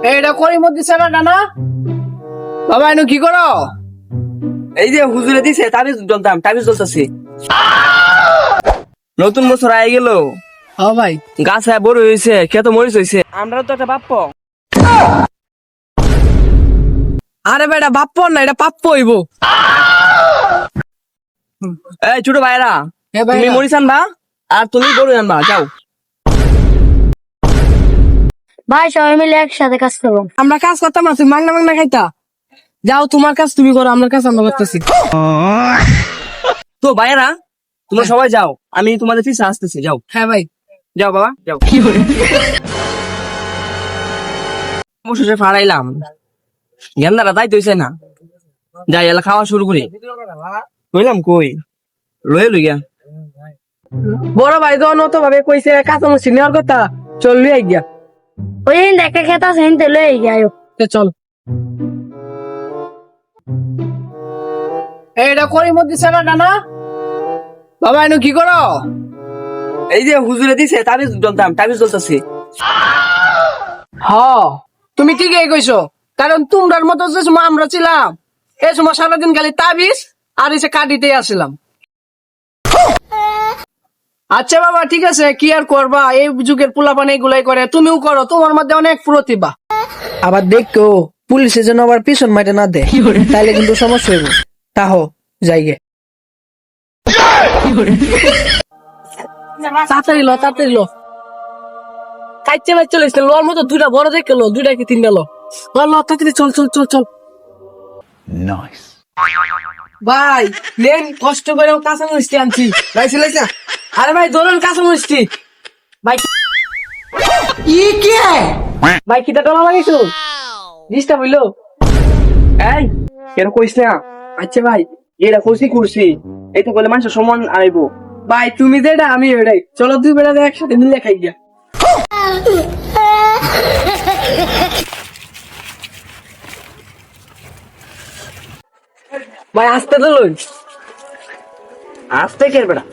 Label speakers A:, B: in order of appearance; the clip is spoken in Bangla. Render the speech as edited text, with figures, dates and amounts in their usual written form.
A: এইটা করি মধ্যে সেনাটা না বাবা এনু কি করো?
B: এই যে হুজুরে দিছে তাবিজ জ্বলতাছি। নতুন বছর আই গেল,
A: হ্যাঁ ভাই।
B: গাছ বড় হয়েছে, খেত মরিচ হয়েছে, আমরা তো একটা প্রাপ্য।
A: আরে ভাই এটা বাপ্প না, এটা পাপ্প হইব।
B: এই ছোট ভাইরা,
A: হ্যাঁ ভাই,
B: তুমি মরিচ আনবা আর তুমি বড় আনবা, যাও।
C: ভাই সবাই মিলে একসাথে কাজ করবো।
A: আমরা কাজ করতাম না, তুমি মাংনা মাংনা খাইতা। যাও তোমার কাজ তুমি করো, আমার কাজ আমরা করতেছি।
B: তো ভাইরা তোমরা সবাই যাও, আমি তোমাদের পিছে আসতেছি, যাও।
A: হ্যাঁ ভাই।
B: যাও বাবা, যাও। অবশেষে ফাড়াইলাম, গেন্দারা তাই তৈছে না, যাই এলা খাওয়া শুরু করি। কইলাম কই লয়ে লইয়া
A: বড় ভাই যখন অত ভাবে কইছে কাঁচামরিচ নেওয়ার কথা, চল লই গিয়া।
C: ওই দিন দেখে খেতে আছে হিনতে লয়ে গিয়ে
A: চল। এইটা করি মধ্যে সেনাটা না বাবা এনু কি করো?
B: এই যে হুজুরে দিছে তাবিজ জ্বলতাছি।
A: হ তুমি ঠিকই কইছো, কারণ তোমরার মতো যে সময় আমরা ছিলাম এই সময় সারাদিন খালি তাবিজ আর এসে কাটিতেই আসলাম। আচ্ছা বাবা ঠিক আছে, কি আর করবা, এই যুগের পোলাপান এগুলাই করে, তুমিও করো, তোমার মধ্যে অনেক প্রতিভা। আবার দেখো পুলিশের জন্য আবার পিছন মাইটে না দেয়, তাইলে কিন্তু সমস্যা হইব। তাহো যাইগে, তাড়াতাড়ি লো তাড়াতাড়ি লো, কাইচে মাইচে লইছে, লোর মতো দুইটা বড় দেখে লো, দুইটা কি তিনটা লো, লো তাড়াতাড়ি চল চল চল চল। ভাই নেন কষ্ট করে কাঁচা মিষ্টি আনছি ভাই, ছিলাইছা? আরে ভাই ধরুন কাঁচা মিষ্টি ভাই। ই কি ভাই, কিটা ডলা লাগাইছো জিনিসটা বুঝলো?
B: এই কেন কইস না?
A: আচ্ছা ভাই,
B: এটা কইছি করছি, এই তো বলে মানুষের সমান আইবো।
A: ভাই তুমি যেটা আমি ওটাই, চলো দুই বেলা একসাথে মিলে খাই গিয়া। ভাই আসতে তো লই,
B: আসতে কে বেটা?